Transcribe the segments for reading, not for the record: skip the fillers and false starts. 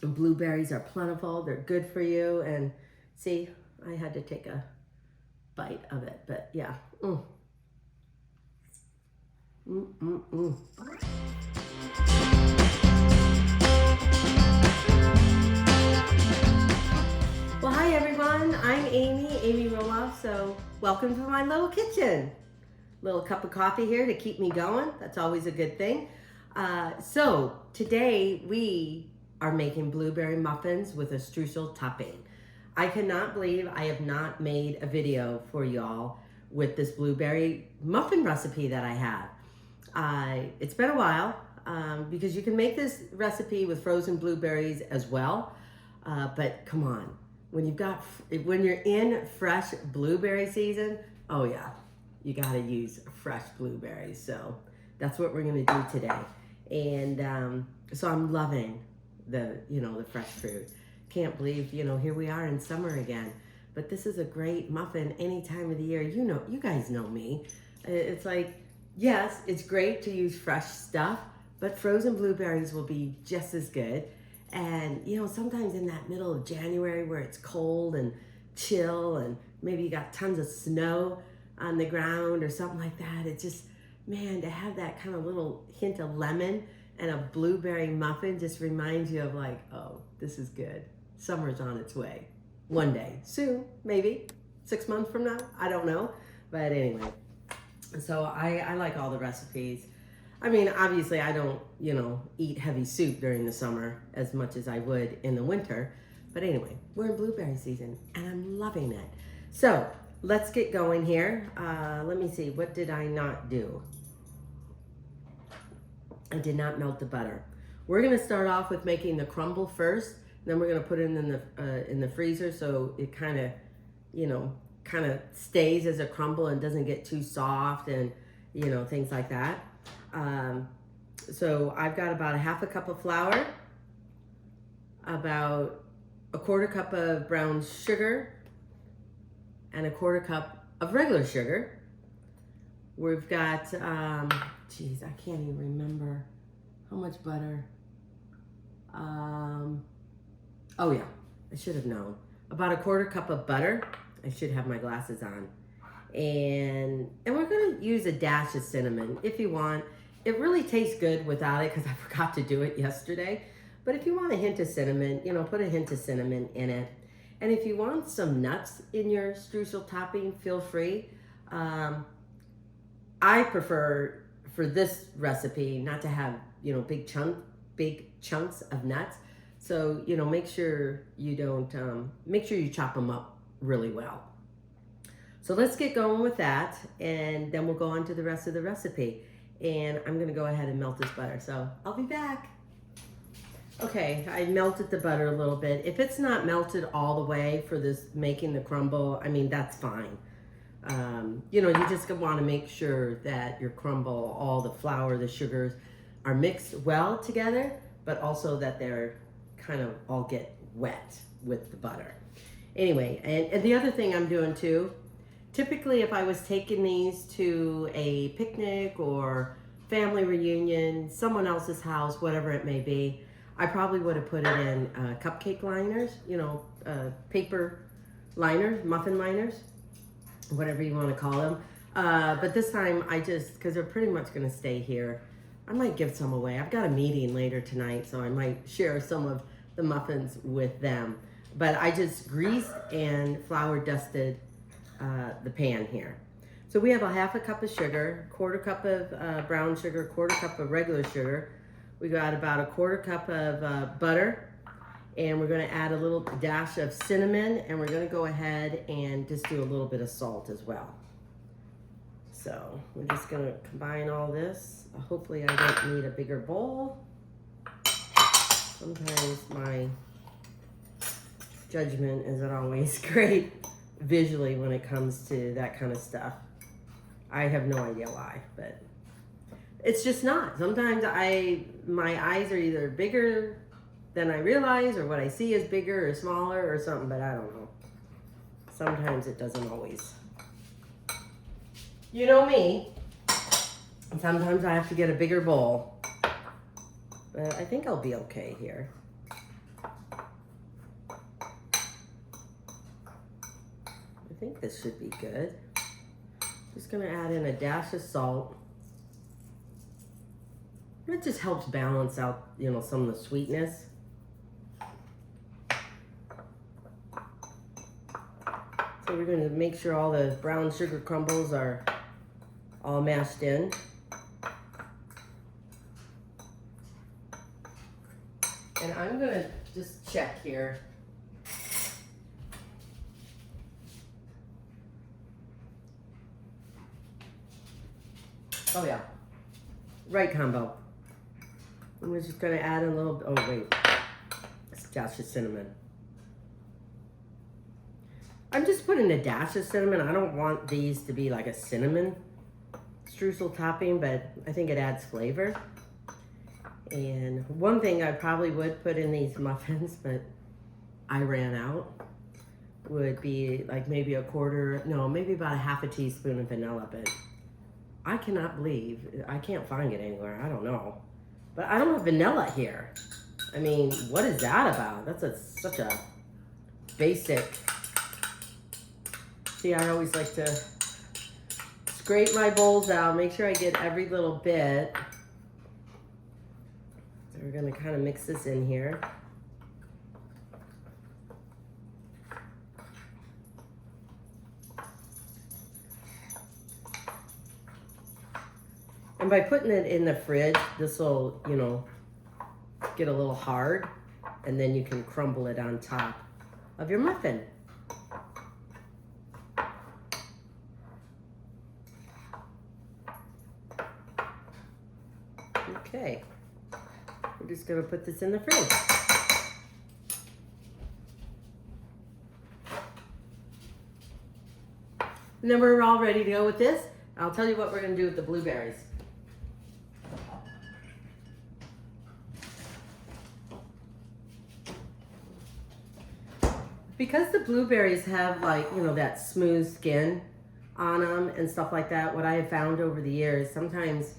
Blueberries are plentiful. They're good for you. And see, I had to take a bite of it, but yeah. Mm. Well, hi everyone. I'm Amy Roloff. So welcome to my little kitchen. Little cup of coffee here to keep me going. That's always a good thing. So today we are making blueberry muffins with a streusel topping. I cannot believe I have not made a video for y'all with this blueberry muffin recipe that I have. It's been a while because you can make this recipe with frozen blueberries as well. But come on, when you're in fresh blueberry season, oh yeah, you gotta use fresh blueberries. So that's what we're gonna do today. And so I'm loving the fresh fruit. Can't believe, here we are in summer again. But this is a great muffin any time of the year. You guys know me. It's like, yes, it's great to use fresh stuff, but frozen blueberries will be just as good. And, sometimes in that middle of January where it's cold and chill and maybe you got tons of snow on the ground or something like that, it's just, man, to have that kind of little hint of lemon and a blueberry muffin just reminds you of like, oh, this is good. Summer's on its way. One day, soon, maybe 6 months from now, I don't know. But anyway, so I like all the recipes. I mean, obviously I don't, eat heavy soup during the summer as much as I would in the winter. But anyway, we're in blueberry season and I'm loving it. So let's get going here. Let me see, what did I not do? I did not melt the butter. We're gonna start off with making the crumble first. Then we're gonna put it in the freezer so it kind of stays as a crumble and doesn't get too soft and things like that. So I've got about a half a cup of flour, about a quarter cup of brown sugar, and a quarter cup of regular sugar. We've got, geez, I can't even remember how much butter. Oh yeah, I should have known. About a quarter cup of butter. I should have my glasses on. And we're gonna use a dash of cinnamon if you want. It really tastes good without it because I forgot to do it yesterday. But if you want a hint of cinnamon, put a hint of cinnamon in it. And if you want some nuts in your streusel topping, feel free. I prefer for this recipe not to have, big chunks of nuts. So, make sure you don't, make sure you chop them up really well. So let's get going with that, and then we'll go on to the rest of the recipe. And I'm gonna go ahead and melt this butter, so I'll be back. Okay, I melted the butter a little bit. If it's not melted all the way for this making the crumble, I mean, that's fine. You just wanna make sure that your crumble, all the flour, the sugars are mixed well together, but also that they're kind of all get wet with the butter. Anyway, and the other thing I'm doing too, typically if I was taking these to a picnic or family reunion, someone else's house, whatever it may be, I probably would have put it in cupcake liners, paper liners, muffin liners, whatever you want to call them. But this time because they're pretty much going to stay here, I might give some away. I've got a meeting later tonight, so I might share some of the muffins with them. But I just greased and flour dusted the pan here. So we have a half a cup of sugar, quarter cup of brown sugar, quarter cup of regular sugar. We got about a quarter cup of butter, and we're gonna add a little dash of cinnamon, and we're gonna go ahead and just do a little bit of salt as well. So we're just gonna combine all this. Hopefully I don't need a bigger bowl. Sometimes my judgment isn't always great visually when it comes to that kind of stuff. I have no idea why, but it's just not. Sometimes my eyes are either bigger than I realize, or what I see is bigger or smaller or something, but I don't know. Sometimes it doesn't always. You know me. Sometimes I have to get a bigger bowl. But I think I'll be okay here. think this should be good. Just gonna add in a dash of salt. It just helps balance out, you know, some of the sweetness. So we're gonna make sure all the brown sugar crumbles are all mashed in. And I'm gonna just check here. Oh yeah, right combo. And we're just gonna add a little, oh wait, it's a dash of cinnamon. I'm just putting a dash of cinnamon. I don't want these to be like a cinnamon streusel topping, but I think it adds flavor. And one thing I probably would put in these muffins, but I ran out, would be like maybe maybe about a half a teaspoon of vanilla, but I cannot believe, I can't find it anywhere, I don't know. But I don't have vanilla here. I mean, what is that about? That's such a basic. See, I always like to scrape my bowls out, make sure I get every little bit. So we're gonna kind of mix this in here. And by putting it in the fridge, this will, you know, get a little hard, and then you can crumble it on top of your muffin. Okay, we're just gonna put this in the fridge. And then we're all ready to go with this. I'll tell you what we're gonna do with the blueberries. Because the blueberries have, like, you know, that smooth skin on them and stuff like that, what I have found over the years, sometimes,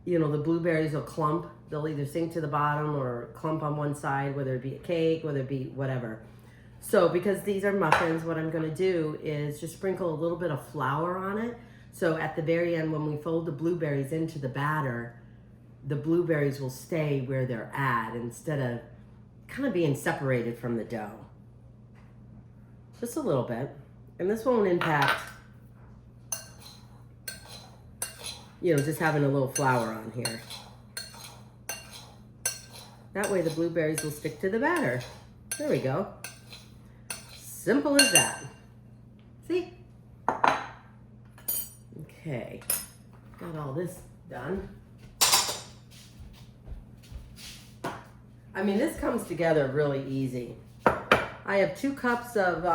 you know, the blueberries will clump. They'll either sink to the bottom or clump on one side, whether it be a cake, whether it be whatever. So because these are muffins, what I'm gonna do is just sprinkle a little bit of flour on it. So at the very end, when we fold the blueberries into the batter, the blueberries will stay where they're at instead of kind of being separated from the dough. Just a little bit. And this won't impact, you know, just having a little flour on here. That way the blueberries will stick to the batter. There we go. Simple as that. See? Okay, got all this done. I mean, this comes together really easy. I have 2 cups of,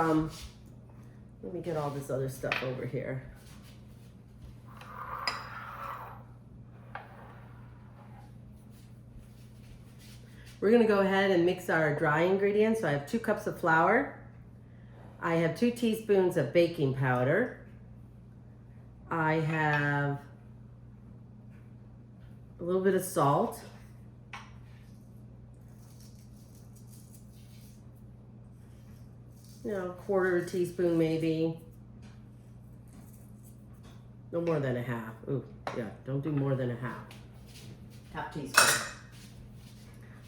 let me get all this other stuff over here. We're gonna go ahead and mix our dry ingredients. So I have 2 cups of flour. I have 2 teaspoons of baking powder. I have a little bit of salt. You know, 1/4 teaspoon maybe. No more than a half. Ooh, yeah, don't do more than a half teaspoon.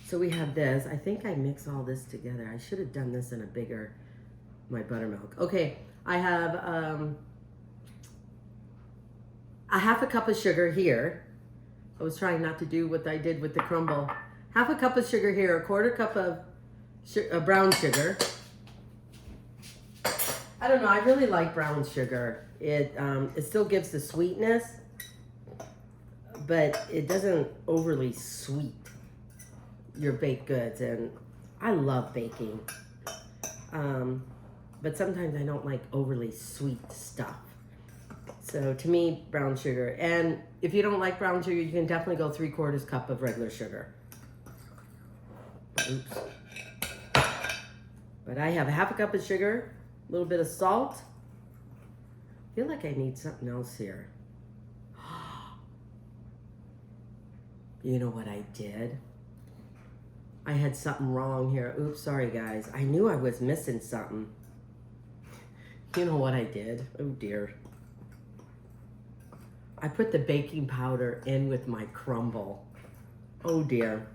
So we have this. I think I mix all this together. I should have done this in a bigger, my buttermilk. Okay, I have a half a cup of sugar here. I was trying not to do what I did with the crumble. Half a cup of sugar here, 1/4 cup of brown sugar. I don't know, I really like brown sugar. It still gives the sweetness, but it doesn't overly sweet your baked goods. And I love baking, but sometimes I don't like overly sweet stuff. So to me, brown sugar. And if you don't like brown sugar, you can definitely go 3/4 cup of regular sugar. Oops. But I have a half a cup of sugar, a little bit of salt. I feel like I need something else here. You know what I did? I had something wrong here. Oops, sorry guys. I knew I was missing something. You know what I did? Oh dear. I put the baking powder in with my crumble. Oh dear.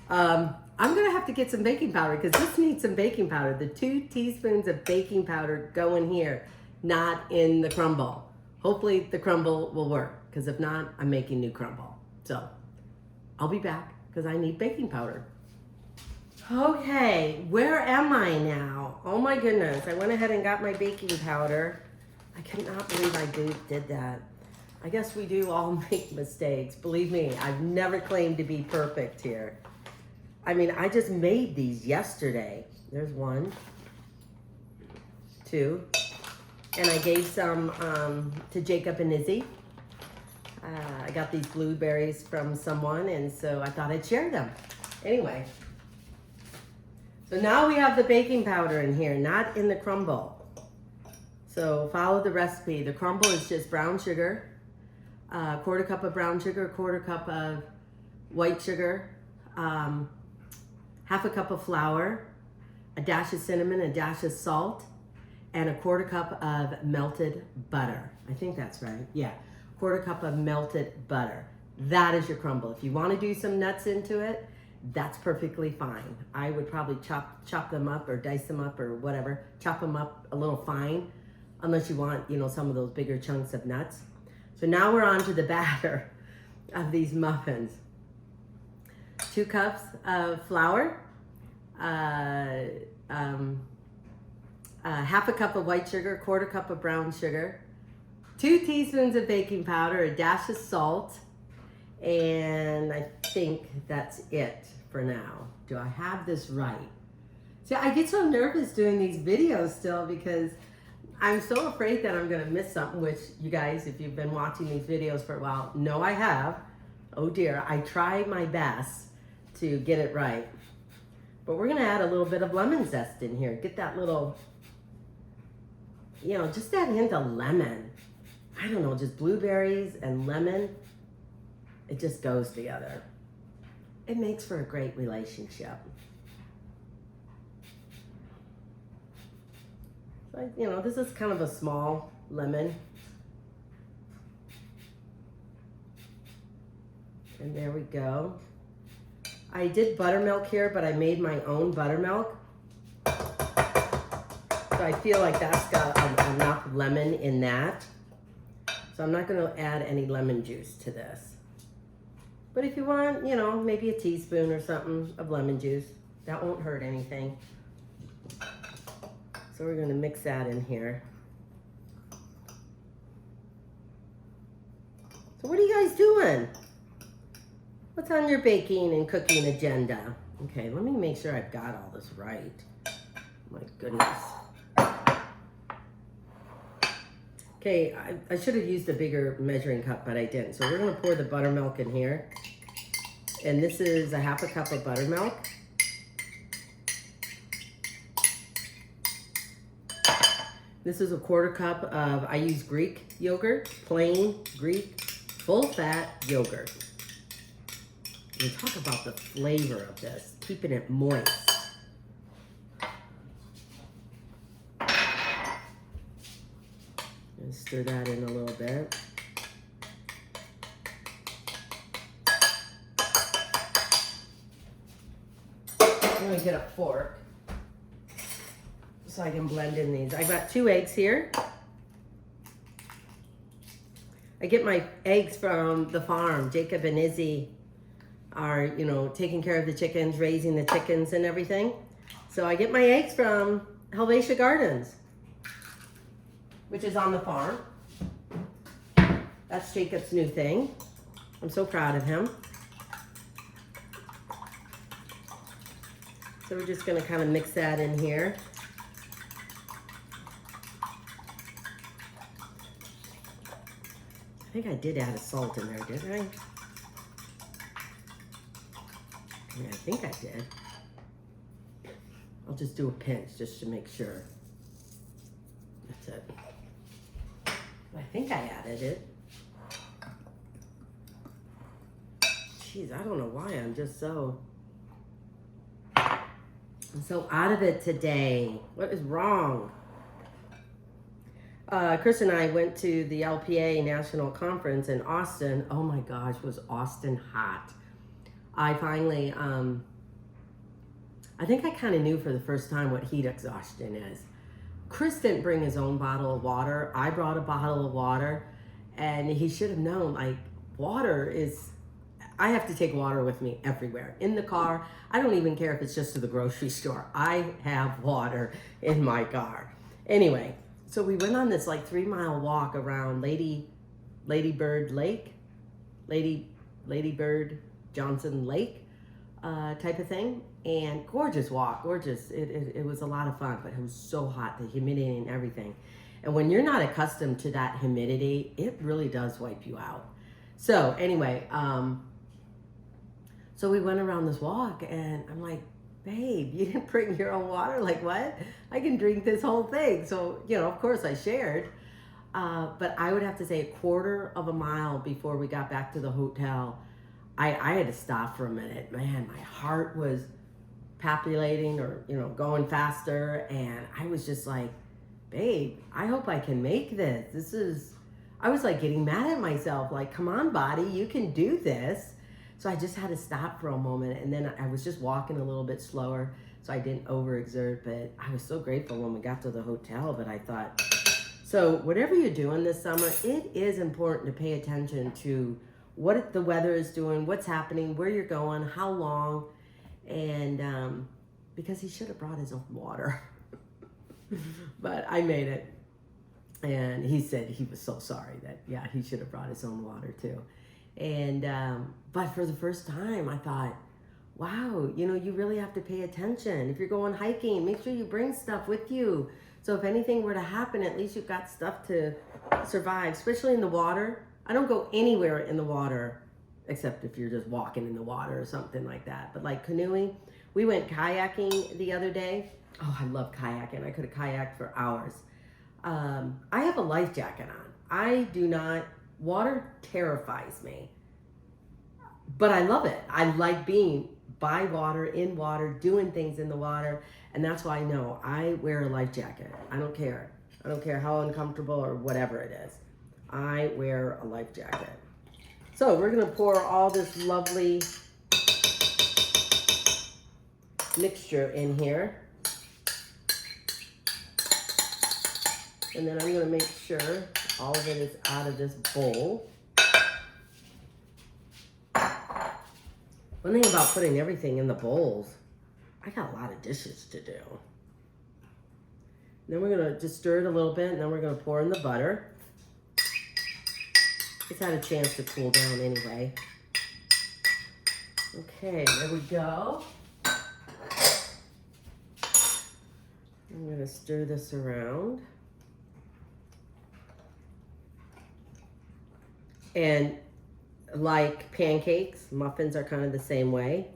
I'm gonna have to get some baking powder because this needs some baking powder. The 2 teaspoons of baking powder go in here, not in the crumble. Hopefully the crumble will work because if not, I'm making new crumble. So I'll be back because I need baking powder. Okay, where am I now? Oh my goodness, I went ahead and got my baking powder. I cannot believe I did that. I guess we do all make mistakes. Believe me, I've never claimed to be perfect here. I mean, I just made these yesterday. There's 1, 2, and I gave some to Jacob and Izzy. I got these blueberries from someone, and so I thought I'd share them. Anyway, so now we have the baking powder in here, not in the crumble. So follow the recipe. The crumble is just brown sugar, a 1/4 cup of brown sugar, a 1/4 cup of white sugar, 1/2 cup of flour, a dash of cinnamon, a dash of salt, and a 1/4 cup of melted butter. I think that's right. Yeah, 1/4 cup of melted butter. That is your crumble. If you want to do some nuts into it, that's perfectly fine. I would probably chop them up or dice them up or whatever. Chop them up a little fine, unless you want, you know, some of those bigger chunks of nuts. So now we're on to the batter of these muffins. 2 cups of flour, 1/2 cup of white sugar, 1/4 cup of brown sugar, 2 teaspoons of baking powder, a dash of salt, and I think that's it for now. Do I have this right? See, I get so nervous doing these videos still because I'm so afraid that I'm gonna miss something, which you guys, if you've been watching these videos for a while, know I have. Oh dear, I try my best to get it right. But we're gonna add a little bit of lemon zest in here. Get that little, you know, just that hint of lemon. I don't know, just blueberries and lemon. It just goes together. It makes for a great relationship. So, you know, this is kind of a small lemon. And there we go. I did buttermilk here, but I made my own buttermilk. So I feel like that's got enough lemon in that. So I'm not gonna add any lemon juice to this. But if you want, you know, maybe a teaspoon or something of lemon juice, that won't hurt anything. So we're gonna mix that in here. So what are you guys doing? What's on your baking and cooking agenda? Okay, let me make sure I've got all this right. My goodness. Okay, I should have used a bigger measuring cup, but I didn't. So we're gonna pour the buttermilk in here. And this is a 1/2 cup of buttermilk. This is a 1/4 cup of, I use Greek yogurt, plain Greek, full fat yogurt. And talk about the flavor of this, keeping it moist. And stir that in a little bit. I'm gonna get a fork so I can blend in these. I got 2 eggs here. I get my eggs from the farm. Jacob and Izzy are, you know, taking care of the chickens, raising the chickens and everything. So I get my eggs from Helvetia Gardens, which is on the farm. That's Jacob's new thing. I'm so proud of him. So we're just gonna kind of mix that in here. I think I did add a salt in there, didn't I? Yeah, I think I did. I'll just do a pinch just to make sure. That's it. I think I added it. Jeez, I don't know why I'm just so out of it today. What is wrong? Chris and I went to the LPA National Conference in Austin. Oh my gosh, was Austin hot. I finally, I think I kind of knew for the first time what heat exhaustion is. Chris didn't bring his own bottle of water. I brought a bottle of water, and he should have known, like, water is, I have to take water with me everywhere. In the car, I don't even care if it's just to the grocery store. I have water in my car. Anyway, so we went on this like 3-mile walk around Ladybird Lake, Ladybird Johnson Lake type of thing. And gorgeous walk, gorgeous. It was a lot of fun, but it was so hot, the humidity and everything. And when you're not accustomed to that humidity, it really does wipe you out. So anyway, so we went around this walk, and I'm like, babe, you didn't bring your own water? Like, what? I can drink this whole thing. So, you know, of course I shared. But I would have to say 1/4 of a mile before we got back to the hotel, I had to stop for a minute. Man, my heart was palpitating, or, you know, going faster. And I was just like, babe, I hope I can make this. I was like getting mad at myself. Like, come on, body, you can do this. So I just had to stop for a moment. And then I was just walking a little bit slower so I didn't overexert. But I was so grateful when we got to the hotel. But I thought, so whatever you're doing this summer, it is important to pay attention to what the weather is doing, what's happening, where you're going, how long. And because he should have brought his own water. But I made it. And he said he was so sorry that, yeah, he should have brought his own water too. And, but for the first time, I thought, wow, you know, you really have to pay attention. If you're going hiking, make sure you bring stuff with you. So if anything were to happen, at least you've got stuff to survive, especially in the water. I don't go anywhere in the water, except if you're just walking in the water or something like that. But like canoeing, we went kayaking the other day. Oh, I love kayaking. I could have kayaked for hours. I have a life jacket on. I do not, water terrifies me, but I love it. I like being by water, in water, doing things in the water. And that's why I know I wear a life jacket. I don't care. I don't care how uncomfortable or whatever it is. I wear a life jacket. So we're gonna pour all this lovely mixture in here. And then I'm gonna make sure all of it is out of this bowl. One thing about putting everything in the bowls, I got a lot of dishes to do. Then we're gonna just stir it a little bit, and then we're gonna pour in the butter. It's had a chance to cool down anyway. Okay, there we go. I'm gonna stir this around. And like pancakes, muffins are kind of the same way.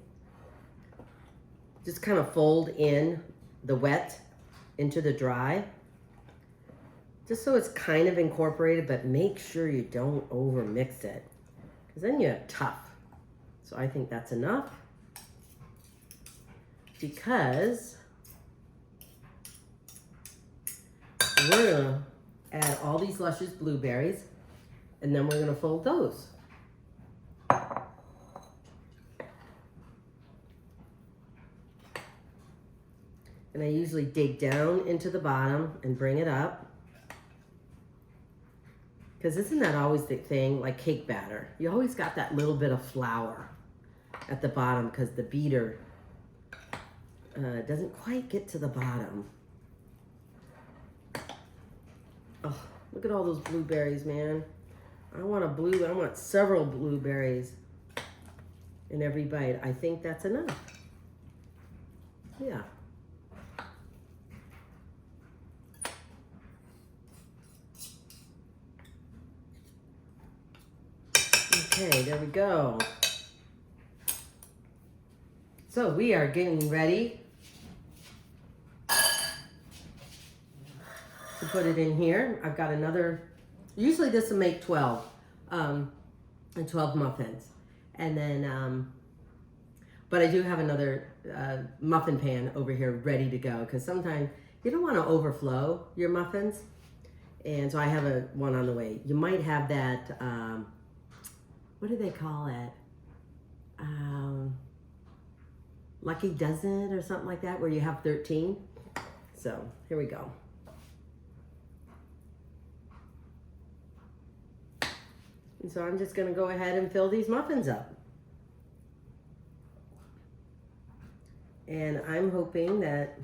Just kind of fold in the wet into the dry. Just so it's kind of incorporated, but make sure you don't over mix it, because then you're tough. So I think that's enough, because we're gonna add all these luscious blueberries, and then we're gonna fold those. And I usually dig down into the bottom and bring it up. Because isn't that always the thing, like cake batter? You always got that little bit of flour at the bottom because the beater doesn't quite get to the bottom. Oh, look at all those blueberries, man. I want several blueberries in every bite. I think that's enough. Yeah. Okay, there we go. So we are getting ready to put it in here. I've got another, usually this will make 12 muffins. And then, but I do have another muffin pan over here ready to go, because sometimes you don't want to overflow your muffins. And so I have one on the way. You might have that, what do they call it? Lucky Dozen or something like that, where you have 13. So here we go. And so I'm just gonna go ahead and fill these muffins up. And I'm hoping that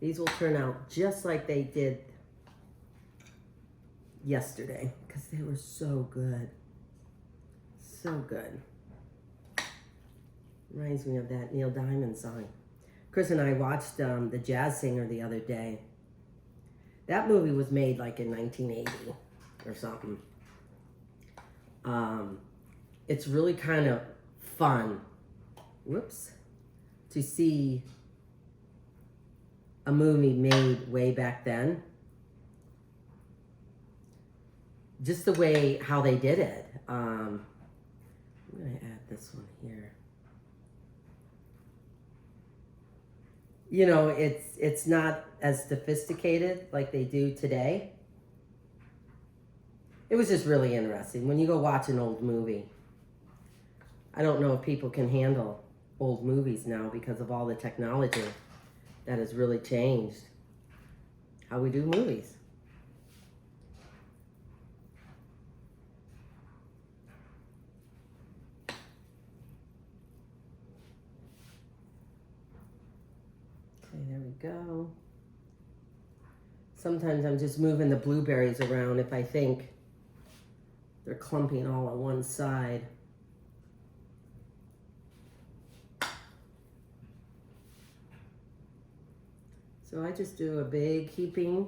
these will turn out just like they did yesterday, because they were so good. So good. Reminds me of that Neil Diamond song. Chris and I watched The Jazz Singer the other day. That movie was made like in 1980 or something. It's really kind of fun, to see a movie made way back then. Just the way how they did it. I'm gonna add this one here. You know, it's not as sophisticated like they do today. It was just really interesting. When you go watch an old movie, I don't know if people can handle old movies now because of all the technology that has really changed how we do movies. Okay, there we go. Sometimes I'm just moving the blueberries around if I think they're clumping all on one side. So I just do a big heaping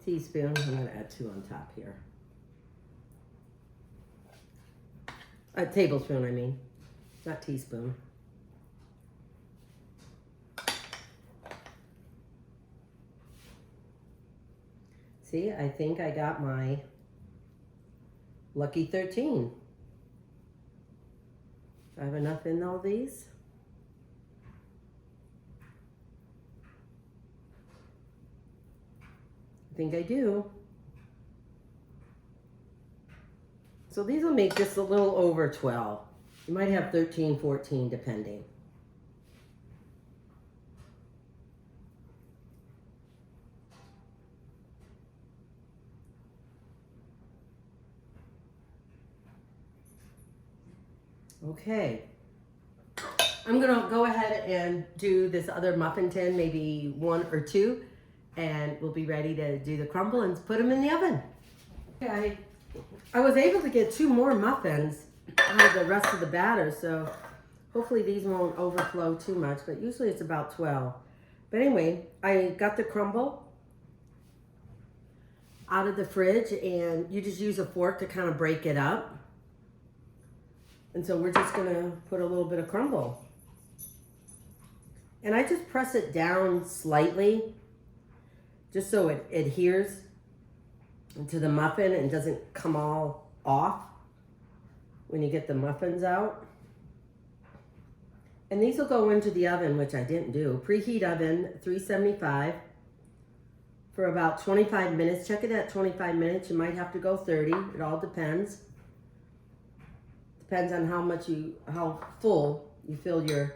teaspoon. I'm going to add 2 on top here. A tablespoon, I mean, not teaspoon. See, I think I got my lucky 13. Do I have enough in all these? I think I do. So these will make just a little over 12. You might have 13, 14, depending. Okay, I'm gonna go ahead and do this other muffin tin, maybe 1 or 2, and we'll be ready to do the crumble and put them in the oven. Okay, I was able to get 2 more muffins out of the rest of the batter, so hopefully these won't overflow too much, but usually it's about 12. But anyway, I got the crumble out of the fridge, and you just use a fork to kind of break it up. And so we're just gonna put a little bit of crumble. And I just press it down slightly, just so it adheres to the muffin and doesn't come all off when you get the muffins out. And these will go into the oven, which I didn't do. Preheat oven, 375 for about 25 minutes. Check it at 25 minutes. You might have to go 30. It all depends. Depends on how full you fill your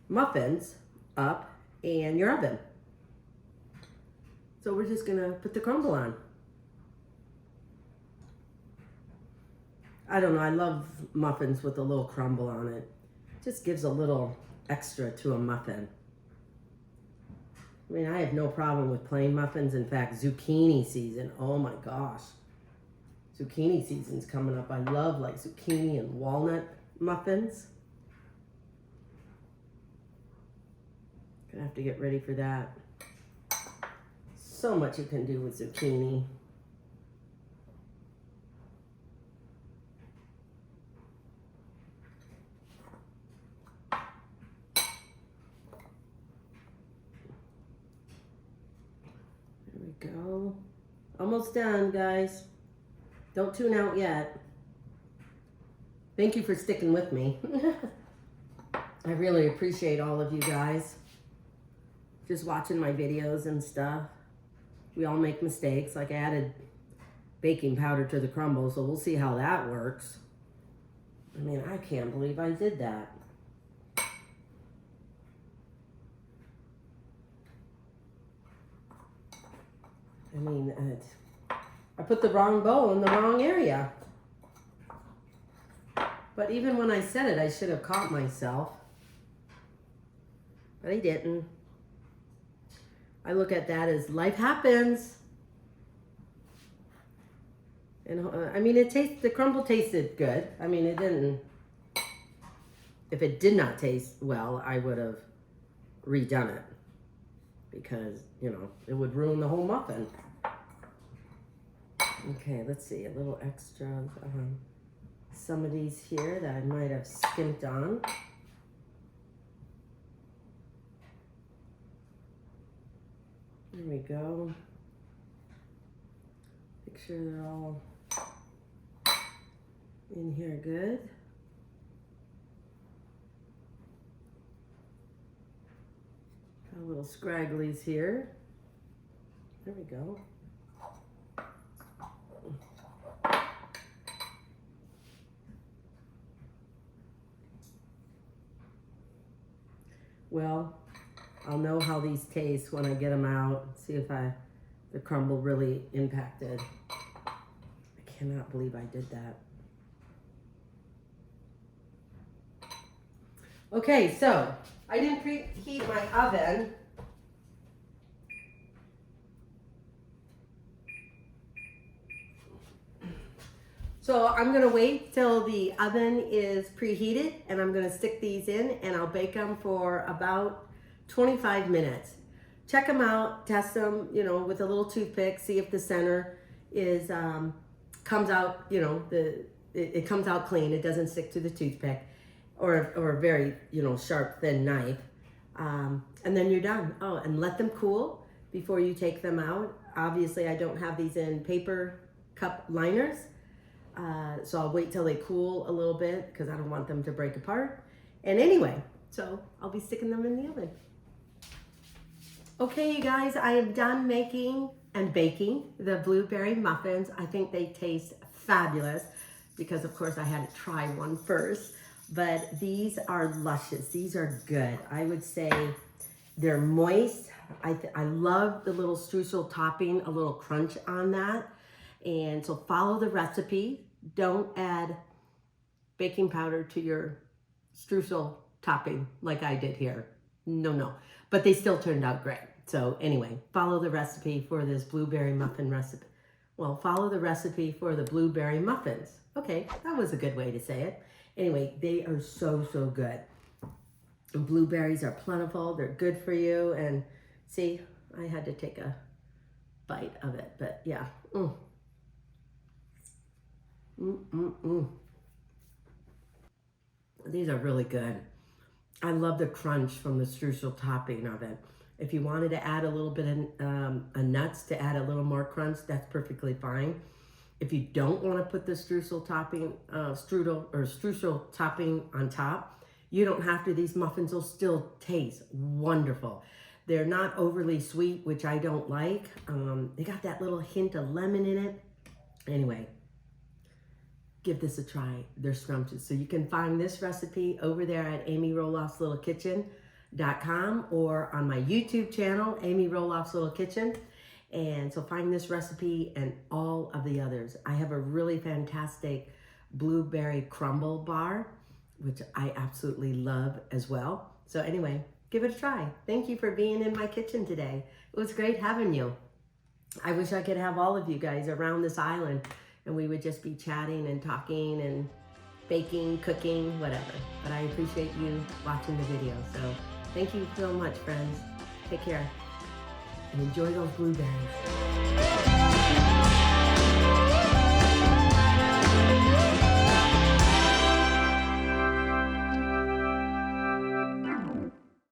muffins up and your oven. So we're just gonna put the crumble on. I don't know, I love muffins with a little crumble on it. Just gives a little extra to a muffin. I mean, I have no problem with plain muffins. In fact, zucchini season, oh my gosh. Zucchini season's coming up. I love like zucchini and walnut muffins. Gonna have to get ready for that. So much you can do with zucchini. There we go. Almost done, guys. Don't tune out yet. Thank you for sticking with me. I really appreciate all of you guys just watching my videos and stuff. We all make mistakes. Like I added baking powder to the crumble, so we'll see how that works. I mean, I can't believe I did that. I mean, I put the wrong bow in the wrong area. But even when I said it, I should have caught myself. But I didn't. I look at that as life happens. And I mean, the crumble tasted good. I mean, it didn't. If it did not taste well, I would have redone it. Because, you know, it would ruin the whole muffin. Okay, let's see, a little extra some of these here that I might have skimped on. There we go. Make sure they're all in here good. Got a little scragglies here. There we go. Well, I'll know how these taste when I get them out. See if the crumble really impacted. I cannot believe I did that. Okay, so I didn't preheat my oven. So I'm gonna wait till the oven is preheated and I'm gonna stick these in and I'll bake them for about 25 minutes. Check them out, test them, you know, with a little toothpick, see if the center is, comes out, you know, it comes out clean, it doesn't stick to the toothpick or a very, you know, sharp, thin knife. And then you're done. Oh, and let them cool before you take them out. Obviously I don't have these in paper cup liners. So I'll wait till they cool a little bit because I don't want them to break apart. And anyway, so I'll be sticking them in the oven. Okay, you guys, I am done making and baking the blueberry muffins. I think they taste fabulous because of course I had to try one first, but these are luscious. These are good. I would say they're moist. I love the little streusel topping, a little crunch on that. And so follow the recipe. Don't add baking powder to your streusel topping like I did here. No. But they still turned out great. So anyway, follow the recipe for this blueberry muffin recipe. Well, follow the recipe for the blueberry muffins. Okay, that was a good way to say it. Anyway, they are so good. And blueberries are plentiful. They're good for you. And see, I had to take a bite of it, but yeah. These are really good. I love the crunch from the streusel topping of it. If you wanted to add a little bit of nuts to add a little more crunch, that's perfectly fine. If you don't want to put the streusel topping, streusel topping on top, you don't have to. These muffins will still taste wonderful. They're not overly sweet, which I don't like. They got that little hint of lemon in it. Anyway, give this a try. They're scrumptious. So you can find this recipe over there at amyroloffslittlekitchen.com or on my YouTube channel, Amy Roloff's Little Kitchen. And so find this recipe and all of the others. I have a really fantastic blueberry crumble bar, which I absolutely love as well. So anyway, give it a try. Thank you for being in my kitchen today. It was great having you. I wish I could have all of you guys around this island and we would just be chatting and talking and baking, cooking, whatever. But I appreciate you watching the video. So thank you so much, friends. Take care and enjoy those blueberries.